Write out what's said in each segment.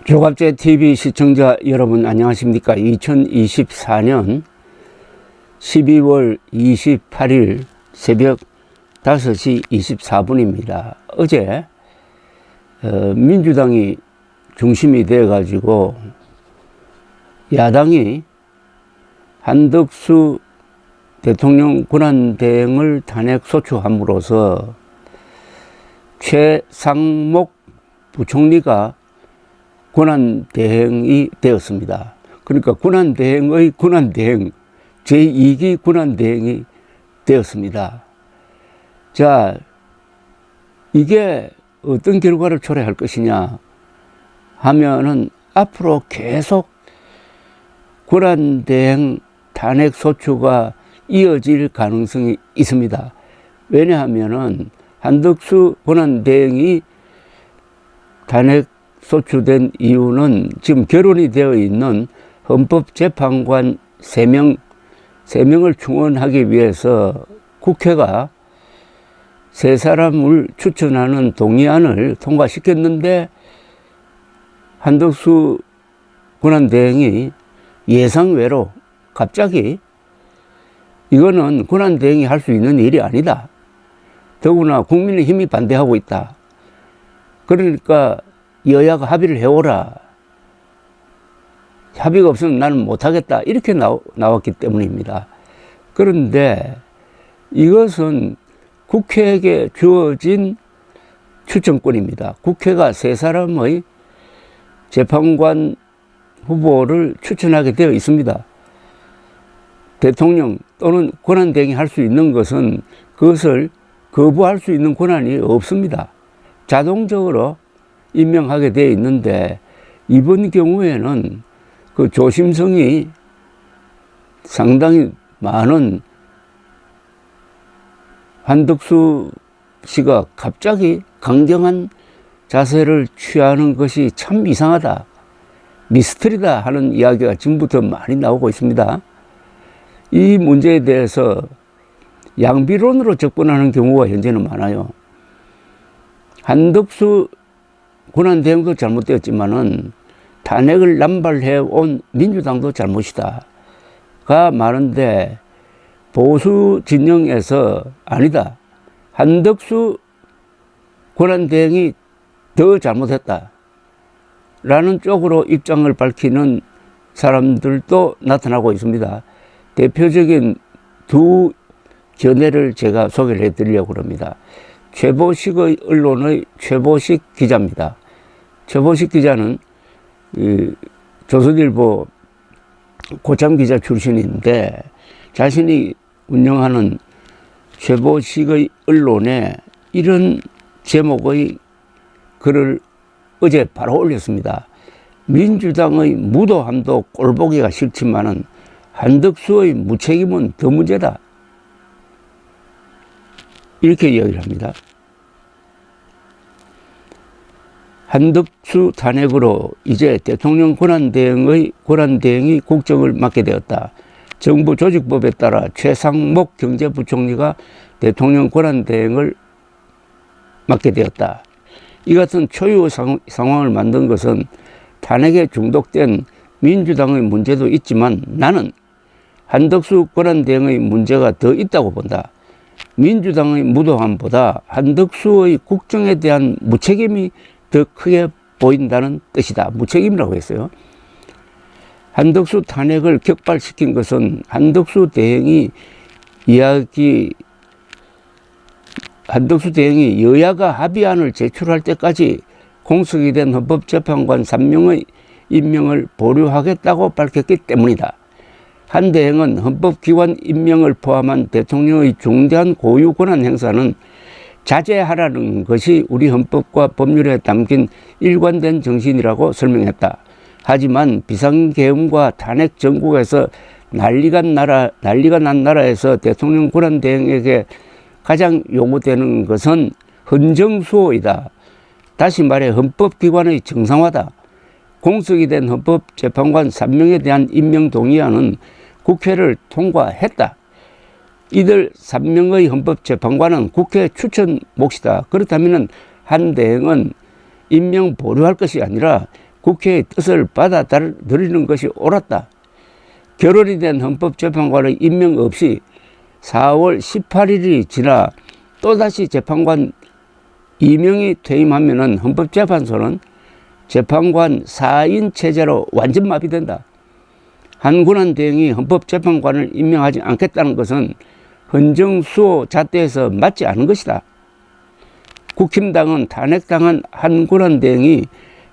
조갑제 TV 시청자 여러분 안녕하십니까? 2024년 12월 28일 새벽 5시 24분입니다. 어제 민주당이 중심이 되어 가지고 야당이 한덕수 대통령 권한대행을 탄핵 소추함으로써 최상목 부총리가 권한대행이 되었습니다. 그러니까 권한대행의 권한대행, 제2기 권한대행이 되었습니다. 자, 이게 어떤 결과를 초래할 것이냐 하면은 앞으로 계속 권한대행 탄핵 소추가 이어질 가능성이 있습니다. 왜냐하면은 한덕수 권한대행이 탄핵 소추된 이유는 지금 결혼이 되어 있는 헌법재판관 3명을 충원하기 위해서 국회가 3사람을 추천하는 동의안을 통과시켰는데 한덕수 권한대행이 예상외로 갑자기 이거는 권한대행이 할 수 있는 일이 아니다. 더구나 국민의힘이 반대하고 있다. 그러니까 여야가 합의를 해오라. 합의가 없으면 나는 못하겠다. 이렇게 나왔기 때문입니다. 그런데 이것은 국회에게 주어진 추천권입니다. 국회가 3사람의 재판관 후보를 추천하게 되어 있습니다. 대통령 또는 권한대행이 할 수 있는 것은 그것을 거부할 수 있는 권한이 없습니다. 자동적으로 임명하게 되어 있는데 이번 경우에는 그 조심성이 상당히 많은 한덕수 씨가 갑자기 강경한 자세를 취하는 것이 참 이상하다, 미스터리다 하는 이야기가 지금부터 많이 나오고 있습니다. 이 문제에 대해서 양비론으로 접근하는 경우가 현재는 많아요. 한덕수 권한대행도 잘못되었지만은 탄핵을 남발해온 민주당도 잘못이다가 많은데 보수 진영에서 아니다, 한덕수 권한대행이 더 잘못했다 라는 쪽으로 입장을 밝히는 사람들도 나타나고 있습니다. 대표적인 두 견해를 제가 소개를 해드리려고 합니다. 최보식의 언론의 최보식 기자입니다. 최보식 기자는 조선일보 고참 기자 출신인데 자신이 운영하는 최보식의 언론에 이런 제목의 글을 어제 바로 올렸습니다. 민주당의 무도함도 꼴보기가 싫지만은 한덕수의 무책임은 더 문제다. 이렇게 이야기를 합니다. 한덕수 탄핵으로 이제 대통령 권한대행이 국정을 맡게 되었다. 정부 조직법에 따라 최상목 경제부총리가 대통령 권한대행을 맡게 되었다. 이 같은 초유의 상황을 만든 것은 탄핵에 중독된 민주당의 문제도 있지만 나는 한덕수 권한대행의 문제가 더 있다고 본다. 민주당의 무도함보다 한덕수의 국정에 대한 무책임이 더 크게 보인다는 뜻이다. 무책임이라고 했어요. 한덕수 탄핵을 격발시킨 것은 한덕수 대행이 여야가 합의안을 제출할 때까지 공석이 된 헌법재판관 3명의 임명을 보류하겠다고 밝혔기 때문이다. 한 대행은 헌법기관 임명을 포함한 대통령의 중대한 고유 권한 행사는 자제하라는 것이 우리 헌법과 법률에 담긴 일관된 정신이라고 설명했다. 하지만 비상계엄과 탄핵 전국에서 난리가 난 나라에서 대통령 권한대행에게 가장 요구되는 것은 헌정수호이다. 다시 말해 헌법기관의 정상화다. 공석이 된 헌법재판관 3명에 대한 임명 동의안은 국회를 통과했다. 이들 3명의 헌법재판관은 국회 추천 몫이다. 그렇다면 한 대행은 임명 보류할 것이 아니라 국회의 뜻을 받아들이는 것이 옳았다. 결월이 된 헌법재판관의 임명 없이 4월 18일이 지나 또다시 재판관 2명이 퇴임하면 헌법재판소는 재판관 4인 체제로 완전 마비된다. 한군안 대행이 헌법재판관을 임명하지 않겠다는 것은 헌정수호 잣대에서 맞지 않은 것이다. 국힘당은 탄핵당한 한군안 대행이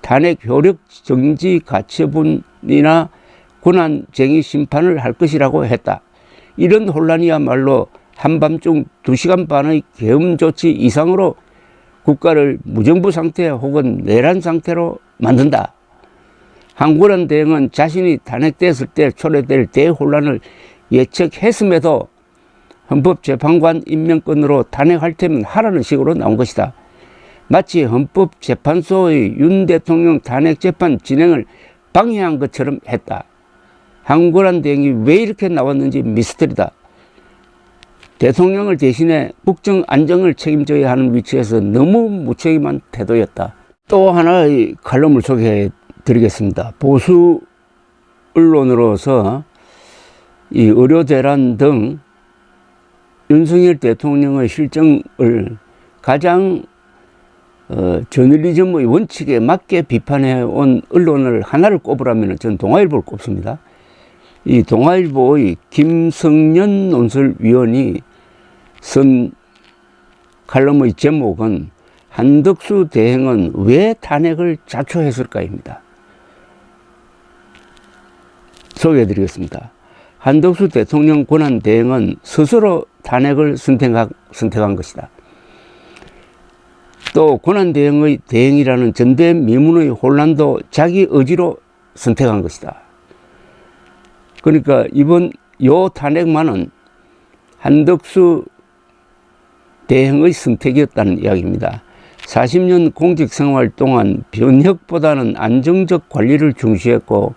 탄핵 효력 정지 가처분이나 군안쟁의 심판을 할 것이라고 했다. 이런 혼란이야말로 한밤중 2시간 반의 계엄 조치 이상으로 국가를 무정부 상태 혹은 내란 상태로 만든다. 한군안 대행은 자신이 탄핵됐을 때 초래될 대혼란을 예측했음에도 헌법재판관 임명권으로 탄핵할 테면 하라는 식으로 나온 것이다. 마치 헌법재판소의 윤 대통령 탄핵재판 진행을 방해한 것처럼 했다. 한군안 대행이 왜 이렇게 나왔는지 미스터리다. 대통령을 대신해 국정 안정을 책임져야 하는 위치에서 너무 무책임한 태도였다. 또 하나의 칼럼을 소개해 드리겠습니다. 보수 언론으로서 이 의료대란 등 윤석열 대통령의 실정을 가장 저널리즘의 원칙에 맞게 비판해온 언론을 하나를 꼽으라면 저는 동아일보를 꼽습니다. 이 동아일보의 김성년 논설위원이 쓴 칼럼의 제목은 한덕수 대행은 왜 탄핵을 자초했을까입니다. 소개해드리겠습니다. 한덕수 대통령 권한 대행은 스스로 탄핵을 선택한 것이다. 또 권한 대행의 대행이라는 전대미문의 혼란도 자기 의지로 선택한 것이다. 그러니까 이번 요 탄핵만은 한덕수 대행의 선택이었다는 이야기입니다. 40년 공직생활 동안 변혁보다는 안정적 관리를 중시했고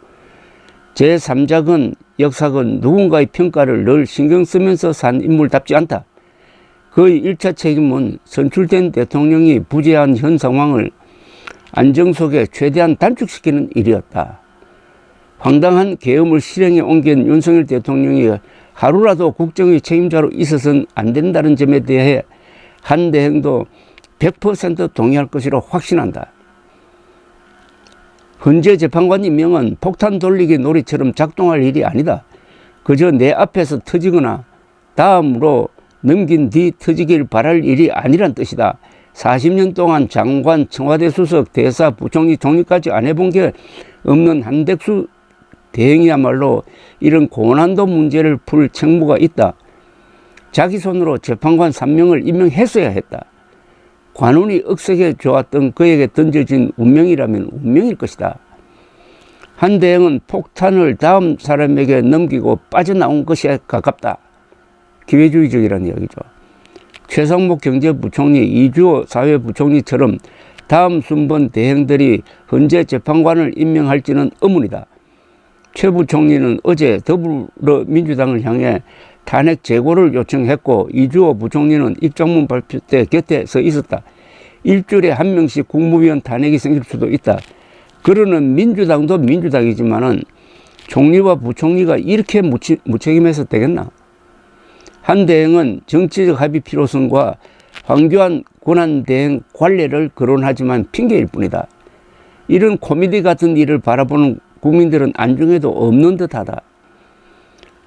제3자건 역사건 누군가의 평가를 늘 신경 쓰면서 산 인물답지 않다. 그의 1차 책임은 선출된 대통령이 부재한 현 상황을 안정 속에 최대한 단축시키는 일이었다. 황당한 계엄을 실행에 옮긴 윤석열 대통령이 하루라도 국정의 책임자로 있어서는 안 된다는 점에 대해 한 대행도 100% 동의할 것이라 확신한다. 헌재 재판관 임명은 폭탄 돌리기 놀이처럼 작동할 일이 아니다. 그저 내 앞에서 터지거나 다음으로 넘긴 뒤 터지길 바랄 일이 아니란 뜻이다. 40년 동안 장관, 청와대 수석, 대사, 부총리, 총리까지 안 해본 게 없는 한덕수 대행이야말로 이런 고난도 문제를 풀 책무가 있다. 자기 손으로 재판관 3명을 임명했어야 했다. 관운이 억세게 좋았던 그에게 던져진 운명이라면 운명일 것이다. 한 대행은 폭탄을 다음 사람에게 넘기고 빠져나온 것에 가깝다. 기회주의적이라는 이야기죠. 최상목 경제부총리, 이주호 사회부총리처럼 다음 순번 대행들이 헌재 재판관을 임명할지는 의문이다. 최 부총리는 어제 더불어민주당을 향해 탄핵 재고를 요청했고 이주호 부총리는 입장문 발표 때 곁에 서 있었다. 일주일에 한 명씩 국무위원 탄핵이 생길 수도 있다. 그러는 민주당도 민주당이지만은 총리와 부총리가 이렇게 무책임해서 되겠나? 한 대행은 정치적 합의 필요성과 황교안 권한대행 관례를 거론하지만 핑계일 뿐이다. 이런 코미디 같은 일을 바라보는 국민들은 안중에도 없는 듯하다.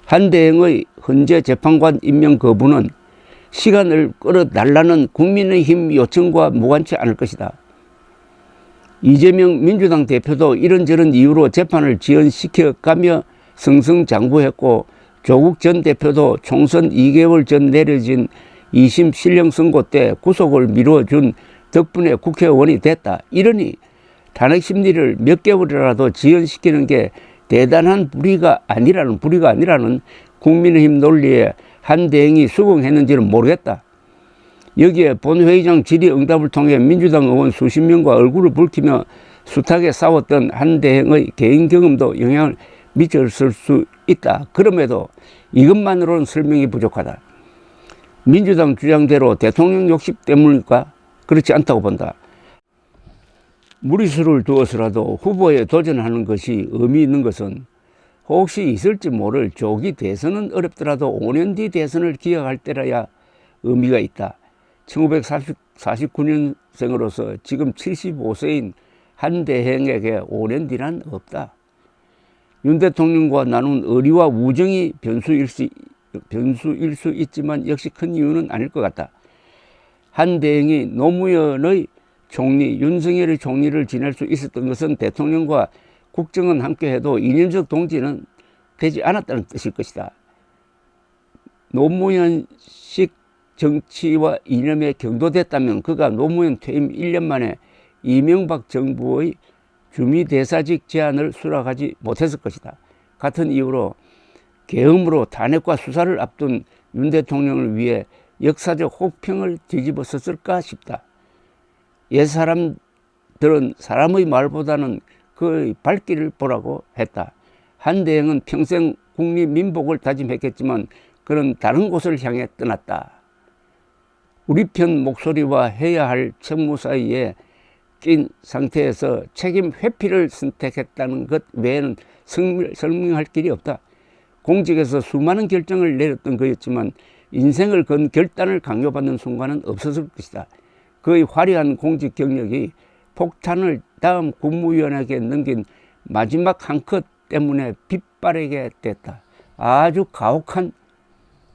한 대행의 헌재 재판관 임명 거부는 시간을 끌어달라는 국민의힘 요청과 무관치 않을 것이다. 이재명 민주당 대표도 이런저런 이유로 재판을 지연시켜가며 승승장구했고 조국 전 대표도 총선 2개월 전 내려진 2심 실형 선고 때 구속을 미뤄준 덕분에 국회의원이 됐다. 이러니 탄핵 심리를 몇 개월이라도 지연시키는 게 대단한 불의가 아니라는 국민의힘 논리에 한 대행이 수긍했는지는 모르겠다. 여기에 본회의장 질의응답을 통해 민주당 의원 수십 명과 얼굴을 붉히며 숱하게 싸웠던 한 대행의 개인 경험도 영향을 미쳤을 수 있다. 그럼에도 이것만으로는 설명이 부족하다. 민주당 주장대로 대통령 욕심 때문일까? 그렇지 않다고 본다. 무리수를 두어서라도 후보에 도전하는 것이 의미 있는 것은 혹시 있을지 모를 조기 대선은 어렵더라도 5년 뒤 대선을 기약할 때라야 의미가 있다. 1949년생으로서 지금 75세인 한 대행에게 5년 뒤란 없다. 윤 대통령과 나눈 의리와 우정이 변수일 수 있지만 역시 큰 이유는 아닐 것 같다. 한 대행이 노무현의 총리, 윤석열의 총리를 지낼 수 있었던 것은 대통령과 국정은 함께해도 이념적 동지는 되지 않았다는 뜻일 것이다. 노무현식 정치와 이념에 경도됐다면 그가 노무현 퇴임 1년 만에 이명박 정부의 주미대사직 제안을 수락하지 못했을 것이다. 같은 이유로 계엄으로 탄핵과 수사를 앞둔 윤 대통령을 위해 역사적 혹평을 뒤집어썼을까 싶다. 옛 사람들은 사람의 말보다는 그의 발길을 보라고 했다. 한 대행은 평생 국리민복을 다짐했겠지만 그는 다른 곳을 향해 떠났다. 우리 편 목소리와 해야 할 책무 사이에 낀 상태에서 책임 회피를 선택했다는 것 외에는 설명할 길이 없다. 공직에서 수많은 결정을 내렸던 그였지만 인생을 건 결단을 강요받는 순간은 없었을 것이다. 그의 화려한 공직 경력이 폭탄을 다음 국무위원에게 넘긴 마지막 한 컷 때문에 빗바라게 됐다. 아주 가혹한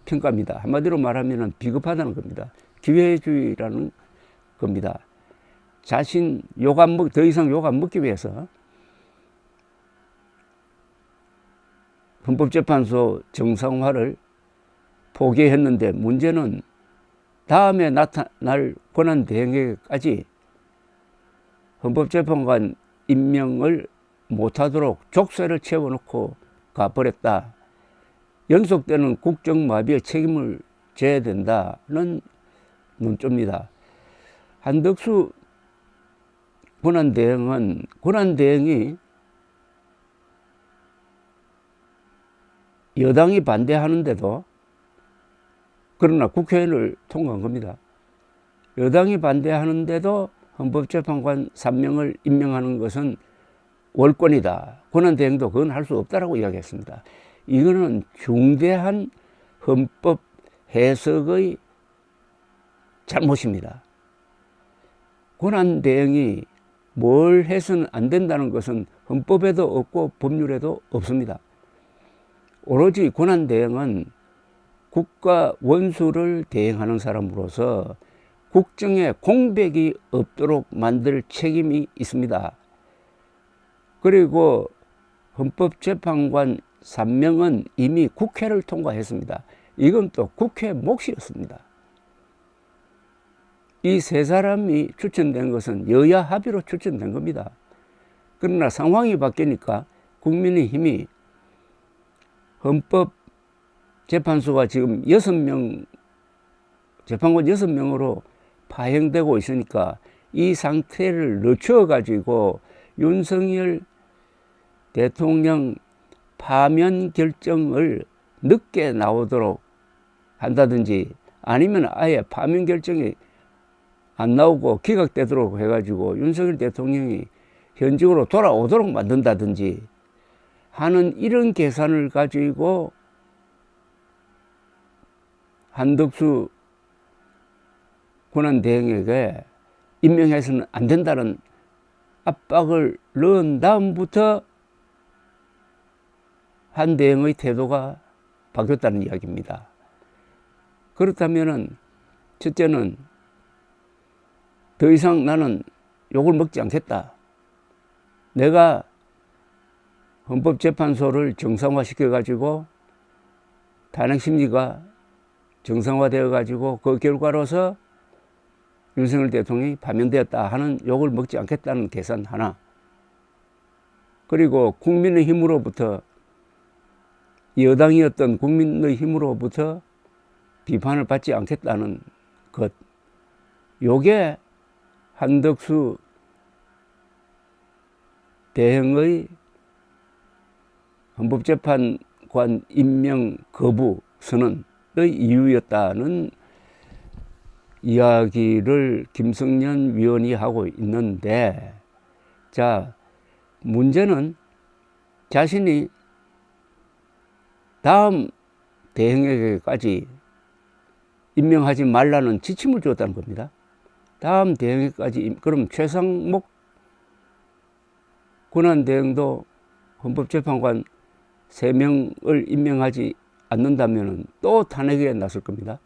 평가입니다. 한마디로 말하면 비겁하다는 겁니다. 기회주의라는 겁니다. 자신 더 이상 욕 안 먹기 위해서 헌법재판소 정상화를 포기했는데 문제는 다음에 나타날 권한대행에게까지 헌법재판관 임명을 못하도록 족쇄를 채워놓고 가버렸다. 연속되는 국정마비의 책임을 져야 된다는 논조입니다. 한덕수 권한대행이 여당이 반대하는데도 그러나 국회를 통과한 겁니다. 여당이 반대하는데도 헌법재판관 3명을 임명하는 것은 월권이다. 권한대행도 그건 할 수 없다라고 이야기했습니다. 이거는 중대한 헌법 해석의 잘못입니다. 권한대행이 뭘 해서는 안 된다는 것은 헌법에도 없고 법률에도 없습니다. 오로지 권한대행은 국가 원수를 대행하는 사람으로서 국정에 공백이 없도록 만들 책임이 있습니다. 그리고 헌법재판관 3명은 이미 국회를 통과했습니다. 이건 또 국회 몫이었습니다. 이 세 사람이 추천된 것은 여야 합의로 추천된 겁니다. 그러나 상황이 바뀌니까 국민의힘이 헌법재판소가 지금 6명, 재판관 6명으로 파행되고 있으니까 이 상태를 늦춰가지고 윤석열 대통령 파면 결정을 늦게 나오도록 한다든지 아니면 아예 파면 결정이 안 나오고 기각되도록 해가지고 윤석열 대통령이 현직으로 돌아오도록 만든다든지 하는 이런 계산을 가지고 한덕수 권한대행에게 임명해서는 안 된다는 압박을 넣은 다음부터 한 대행의 태도가 바뀌었다는 이야기입니다. 그렇다면은 첫째는 더 이상 나는 욕을 먹지 않겠다. 내가 헌법재판소를 정상화시켜가지고 탄핵심리가 정상화되어가지고 그 결과로서 윤석열 대통령이 파면되었다 하는 욕을 먹지 않겠다는 계산 하나. 그리고 국민의힘으로부터 여당이었던 국민의힘으로부터 비판을 받지 않겠다는 것. 요게 한덕수 대행의 헌법재판관 임명 거부 선언의 이유였다는 이야기를 김성년 위원이 하고 있는데 자, 문제는 자신이 다음 대행에게까지 임명하지 말라는 지침을 주었다는 겁니다. 다음 대행에게까지. 그럼 최상목 권한대행도 헌법재판관 3명을 임명하지 않는다면 또 탄핵에 나설 겁니다.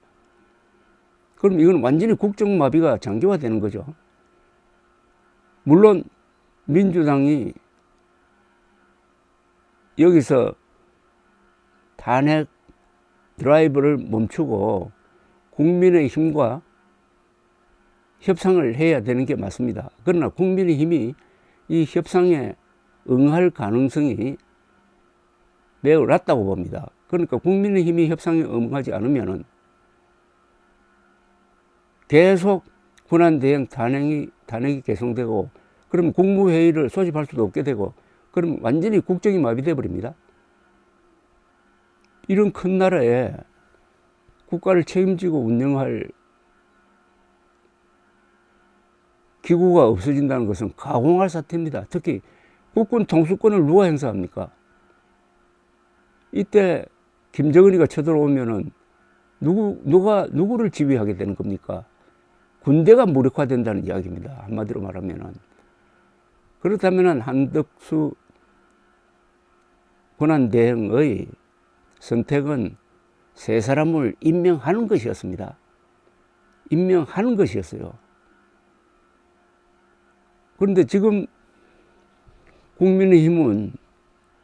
그럼 이건 완전히 국정마비가 장기화되는 거죠. 물론 민주당이 여기서 탄핵 드라이브를 멈추고 국민의힘과 협상을 해야 되는 게 맞습니다. 그러나 국민의힘이 이 협상에 응할 가능성이 매우 낮다고 봅니다. 그러니까 국민의힘이 협상에 응하지 않으면 계속 권한대행 탄핵이 계속되고, 그럼 국무회의를 소집할 수도 없게 되고, 그럼 완전히 국정이 마비돼 버립니다. 이런 큰 나라에 국가를 책임지고 운영할 기구가 없어진다는 것은 가공할 사태입니다. 특히 국군 통수권을 누가 행사합니까? 이때 김정은이가 쳐들어오면은 누가 누구를 지휘하게 되는 겁니까? 군대가 무력화된다는 이야기입니다. 한마디로 말하면은. 그렇다면은 한덕수 권한대행의 선택은 세 사람을 임명하는 것이었습니다. 임명하는 것이었어요. 그런데 지금 국민의힘은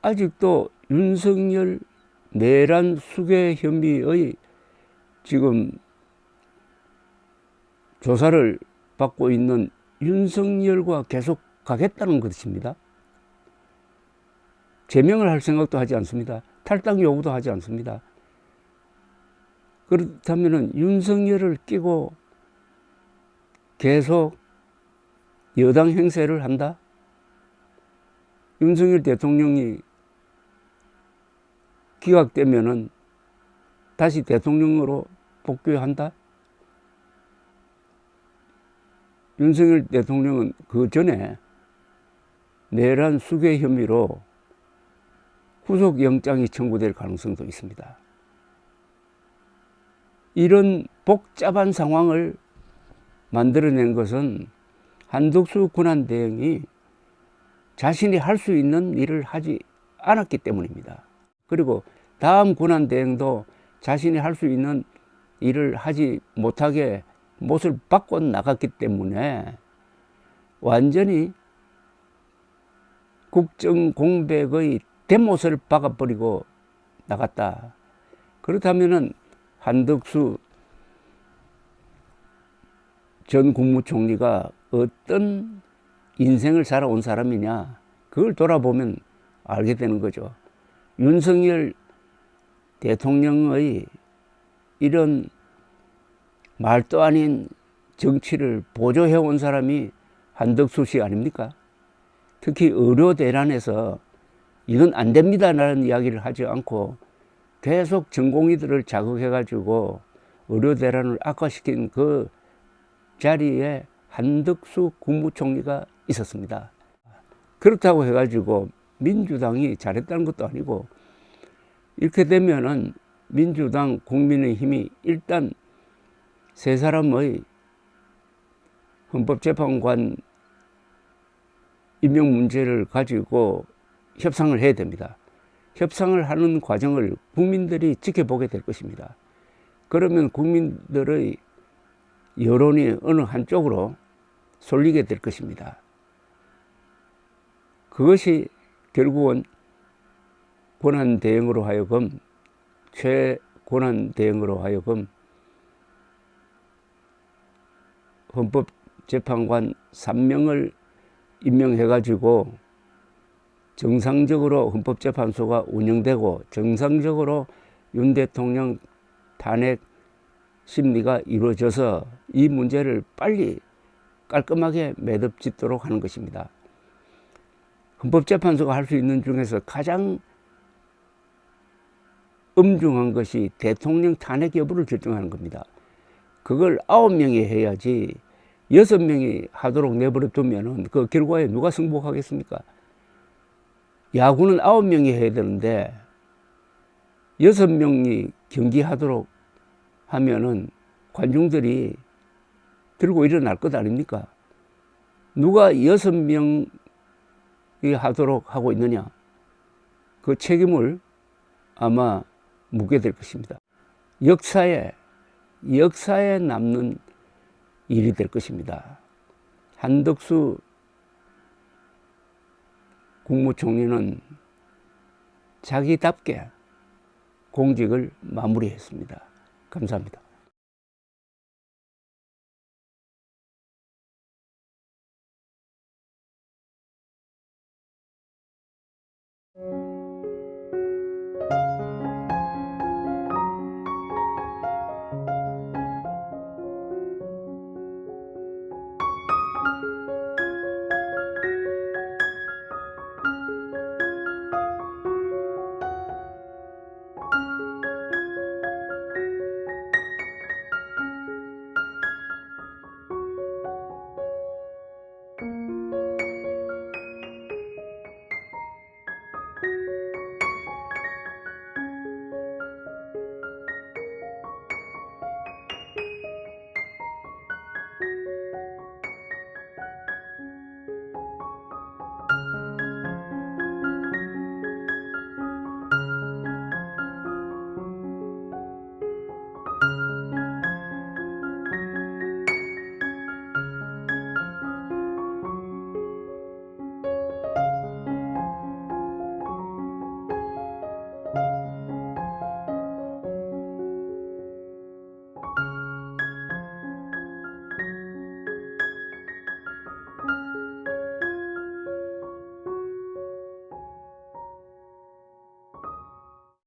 아직도 윤석열 내란 수괴 혐의의 지금 조사를 받고 있는 윤석열과 계속 가겠다는 것입니다. 제명을 할 생각도 하지 않습니다. 탈당 요구도 하지 않습니다. 그렇다면 윤석열을 끼고 계속 여당 행세를 한다? 윤석열 대통령이 기각되면은 다시 대통령으로 복귀한다? 윤석열 대통령은 그 전에 내란 수괴 혐의로 구속영장이 청구될 가능성도 있습니다. 이런 복잡한 상황을 만들어낸 것은 한덕수 권한대행이 자신이 할 수 있는 일을 하지 않았기 때문입니다. 그리고 다음 권한대행도 자신이 할 수 있는 일을 하지 못하게 못을 바꿔 나갔기 때문에 완전히 국정 공백의 대못을 박아버리고 나갔다. 그렇다면은 한덕수 전 국무총리가 어떤 인생을 살아온 사람이냐, 그걸 돌아보면 알게 되는 거죠. 윤석열 대통령의 이런 말도 아닌 정치를 보조해온 사람이 한덕수 씨 아닙니까? 특히 의료 대란에서 이건 안 됩니다라는 이야기를 하지 않고 계속 전공의들을 자극해가지고 의료 대란을 악화시킨 그 자리에 한덕수 국무총리가 있었습니다. 그렇다고 해가지고 민주당이 잘했다는 것도 아니고, 이렇게 되면은 민주당, 국민의힘이 일단 세 사람의 헌법재판관 임명 문제를 가지고 협상을 해야 됩니다. 협상을 하는 과정을 국민들이 지켜보게 될 것입니다. 그러면 국민들의 여론이 어느 한쪽으로 쏠리게 될 것입니다. 그것이 결국은 권한대행으로 하여금, 최권한대행으로 하여금 헌법재판관 3명을 임명해가지고 정상적으로 헌법재판소가 운영되고 정상적으로 윤 대통령 탄핵 심리가 이루어져서 이 문제를 빨리 깔끔하게 매듭짓도록 하는 것입니다. 헌법재판소가 할 수 있는 중에서 가장 엄중한 것이 대통령 탄핵 여부를 결정하는 겁니다. 그걸 9명이 해야지 6명이 하도록 내버려 두면은 그 결과에 누가 승복하겠습니까? 야구는 9명이 해야 되는데 6명이 경기하도록 하면은 관중들이 들고 일어날 것 아닙니까? 누가 6명이 하도록 하고 있느냐? 그 책임을 아마 묻게 될 것입니다. 역사에 남는 일이 될 것입니다. 한덕수 국무총리는 자기답게 공직을 마무리했습니다. 감사합니다.